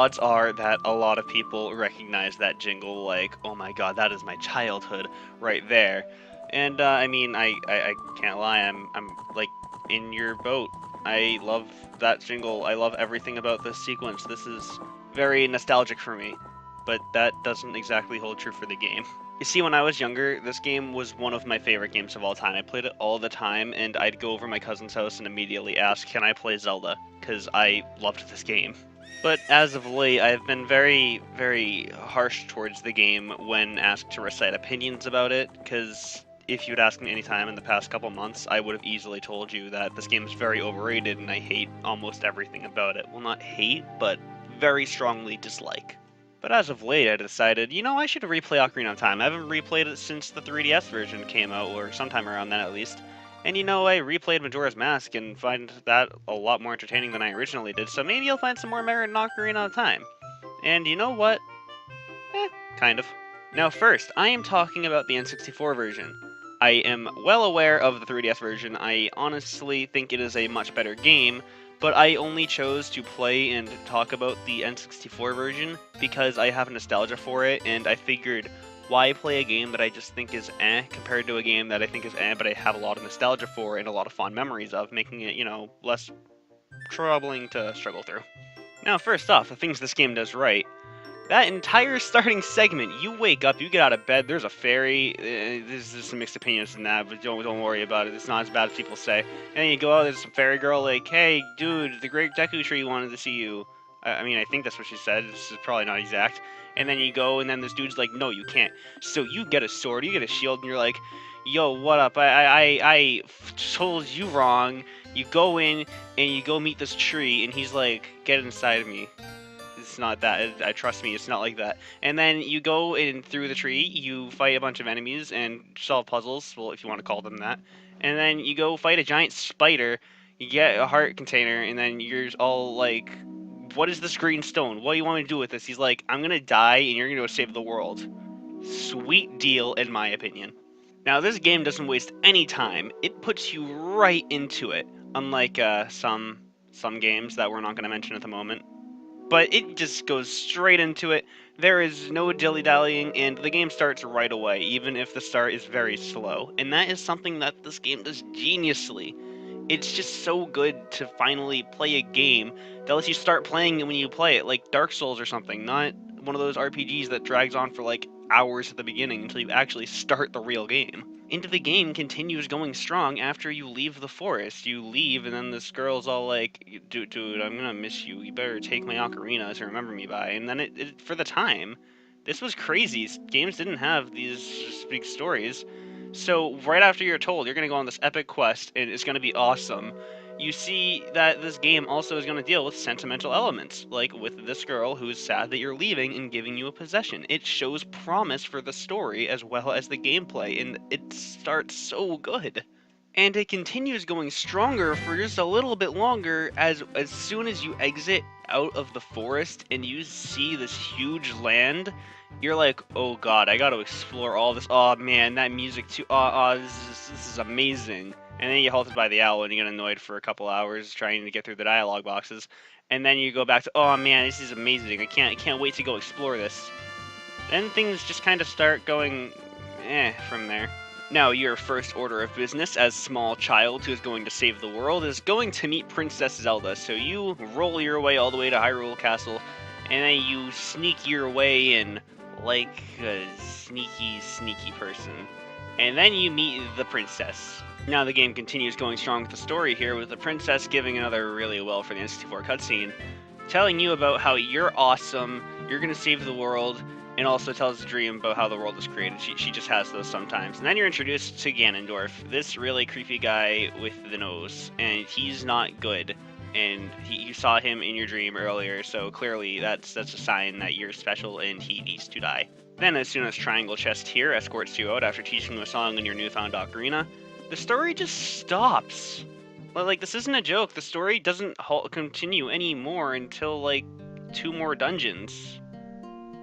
odds are that a lot of people recognize that jingle like, oh my god, that is my childhood right there. And I mean, I can't lie, I'm like in your boat. I love that jingle. I love everything about this sequence. This is very nostalgic for me, but that doesn't exactly hold true for the game. You see, when I was younger, this game was one of my favorite games of all time. I played it all the time, and I'd go over my cousin's house and immediately ask, can I play Zelda? Because I loved this game. But as of late, I've been very, very harsh towards the game when asked to recite opinions about it, because if you'd asked me any time in the past couple months, I would have easily told you that this game is very overrated and I hate almost everything about it. Well, not hate, but very strongly dislike. But as of late, I decided, you know, I should replay Ocarina of Time. I haven't replayed it since the 3DS version came out, or sometime around then at least. And you know, I replayed Majora's Mask and find that a lot more entertaining than I originally did, so maybe I'll find some more merit in Ocarina of Time. And you know what? Kind of. Now first, I am talking about the N64 version. I am well aware of the 3DS version. I honestly think it is a much better game, but I only chose to play and talk about the N64 version because I have nostalgia for it, and I figured, why play a game that I just think is compared to a game that I think is but I have a lot of nostalgia for and a lot of fond memories of, making it, you know, less troubling to struggle through. Now, first off, the things this game does right. That entire starting segment, you wake up, you get out of bed, there's a fairy. There's some mixed opinions in that, but don't worry about it. It's not as bad as people say. And then you go out, there's some fairy girl like, hey, dude, the Great Deku Tree wanted to see you. I mean, I think that's what she said. This is probably not exact. And then you go, and then this dude's like, no, you can't. So you get a sword, you get a shield, and you're like, yo, what up? I told you wrong. You go in, and you go meet this tree, and he's like, get inside of me. It's not that. I trust me, it's not like that. And then you go in through the tree, you fight a bunch of enemies and solve puzzles, well, if you want to call them that. And then you go fight a giant spider, you get a heart container, and then you're all like, what is this green stone? What do you want me to do with this? He's like, I'm gonna die and you're gonna go save the world. Sweet deal, in my opinion. Now, this game doesn't waste any time. It puts you right into it, unlike some games that we're not going to mention at the moment. But it just goes straight into it. There is no dilly-dallying, and the game starts right away, even if the start is very slow. And that is something that this game does geniusly. It's just so good to finally play a game that lets you start playing it when you play it, like Dark Souls or something, not one of those RPGs that drags on for like hours at the beginning until you actually start the real game. And the game continues going strong after you leave the forest. You leave, and then this girl's all like, dude, I'm gonna miss you. You better take my ocarina to remember me by. And then for the time, this was crazy. Games didn't have these big stories. So right after you're told you're gonna go on this epic quest and it's gonna be awesome, you see that this game also is going to deal with sentimental elements, like with this girl who's sad that you're leaving and giving you a possession. It shows promise for the story as well as the gameplay, and it starts so good. And it continues going stronger for just a little bit longer as soon as you exit out of the forest and you see this huge land, you're like, oh god, I gotta explore all this. Oh man, that music too. This is amazing. And then you get halted by the owl and you get annoyed for a couple hours trying to get through the dialogue boxes. And then you go back to, oh man, this is amazing. I can't wait to go explore this. Then things just kind of start going, from there. Now, your first order of business as small child who is going to save the world is going to meet Princess Zelda. So you roll your way all the way to Hyrule Castle, and then you sneak your way in like a sneaky person. And then you meet the princess. Now the game continues going strong with the story here, with the princess giving another really well for the N64 cutscene, telling you about how you're awesome, you're gonna save the world, and also tells a dream about how the world was created. She just has those sometimes. And then you're introduced to Ganondorf, this really creepy guy with the nose, and he's not good. And you saw him in your dream earlier, so clearly that's a sign that you're special and he needs to die. Then as soon as Triangle Chest here escorts you out after teaching you a song in your newfound ocarina, the story just stops. Like, this isn't a joke, the story doesn't continue anymore until, like, 2 more dungeons.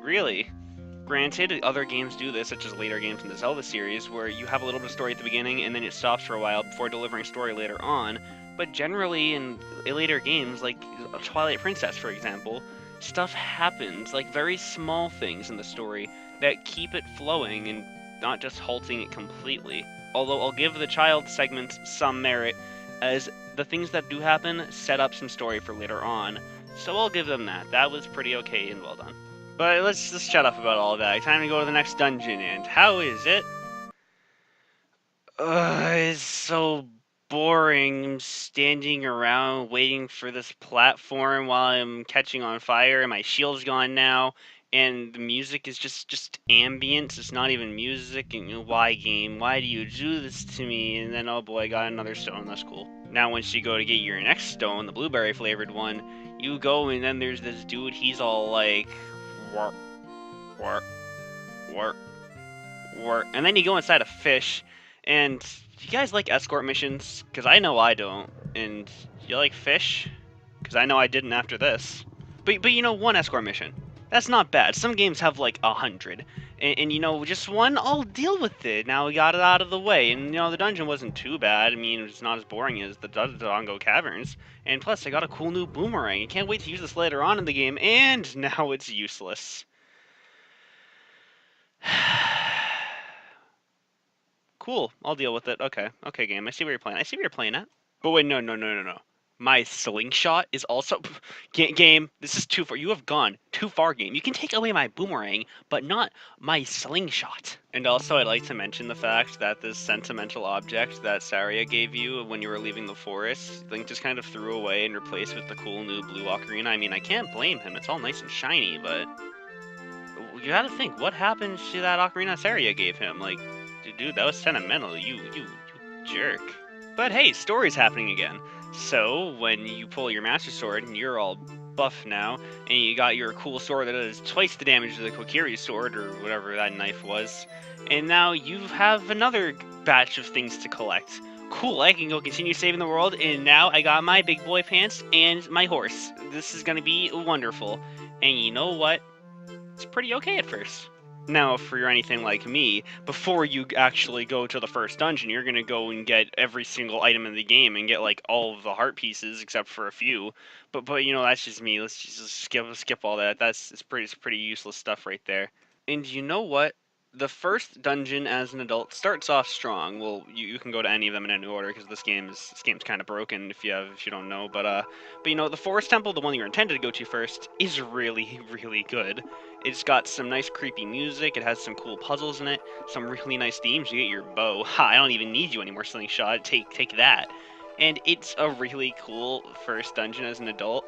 Really. Granted, other games do this, such as later games in the Zelda series, where you have a little bit of story at the beginning and then it stops for a while before delivering story later on, but generally in later games, like Twilight Princess, for example, stuff happens, like very small things in the story that keep it flowing and not just halting it completely. Although I'll give the child segments some merit, as the things that do happen set up some story for later on. So I'll give them that. That was pretty okay and well done. But let's just shut up about all that. Time to go to the next dungeon, and how is it? It's so boring. I'm standing around waiting for this platform while I'm catching on fire, and my shield's gone now, and the music is just ambience. It's not even music. And why, game? Why do you do this to me? And then, oh boy, I got another stone. That's cool. Now, once you go to get your next stone, the blueberry flavored one, you go, and then there's this dude. He's all like, work, work, work, work, and then you go inside a fish. And do you guys like escort missions? Because I know I don't. And you like fish? Because I know I didn't after this. But you know, one escort mission. That's not bad. Some games have like 100. And you know, just one, I'll deal with it. Now we got it out of the way. And you know, the dungeon wasn't too bad. I mean, it's not as boring as the Dongo Caverns. And plus, I got a cool new boomerang. I can't wait to use this later on in the game. And now it's useless. Cool, I'll deal with it. Okay, okay, game. I see where you're playing. I see where you're playing at. But wait, no, no, no, no, no. My slingshot is also game. This is too far. You have gone too far, game. You can take away my boomerang, but not my slingshot. And also, I'd like to mention the fact that this sentimental object that Saria gave you when you were leaving the forest, Link just kind of threw away and replaced with the cool new blue ocarina. I mean, I can't blame him. It's all nice and shiny, but you gotta think, what happened to that ocarina Saria gave him? Like, dude, that was sentimental. You jerk. But hey, story's happening again. So, when you pull your Master Sword, and you're all buff now, and you got your cool sword that does twice the damage of the Kokiri sword, or whatever that knife was, and now you have another batch of things to collect. Cool, I can go continue saving the world, and now I got my big boy pants and my horse. This is gonna be wonderful. And you know what? It's pretty okay at first. Now, if you're anything like me, before you actually go to the first dungeon, you're gonna go and get every single item in the game and get like all of the heart pieces except for a few. But you know, that's just me. Let's just skip all that. It's pretty useless stuff right there. And you know what? The first dungeon as an adult starts off strong. Well, you can go to any of them in any order because this game's kind of broken if you don't know. But you know, the Forest Temple, the one you're intended to go to first, is really good. It's got some nice creepy music. It has some cool puzzles in it. Some really nice themes. You get your bow. Ha! I don't even need you anymore, slingshot. Take that. And it's a really cool first dungeon as an adult.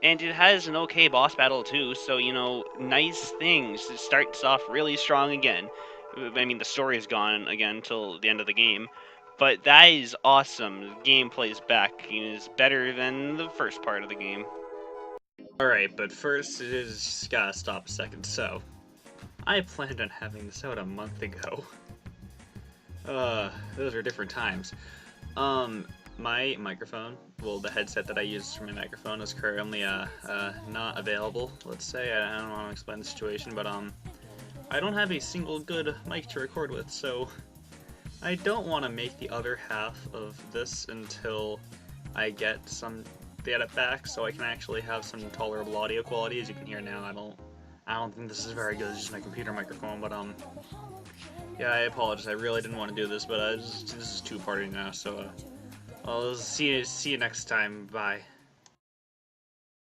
And it has an okay boss battle too, so, you know, nice things. It starts off really strong again. I mean, the story is gone again until the end of the game. But that is awesome. The game plays back and is better than the first part of the game. Alright, but first, it is gotta stop a second. So, I planned on having this out a month ago. Those are different times. My microphone, well, the headset that I use for my microphone is currently not available, let's say. I don't want to explain the situation, but I don't have a single good mic to record with, so I don't want to make the other half of this until I get some data back, so I can actually have some tolerable audio quality. As you can hear now, I don't think this is very good. It's just my computer microphone, but yeah, I apologize. I really didn't want to do this, but this is two-party now, so I'll see you next time. Bye.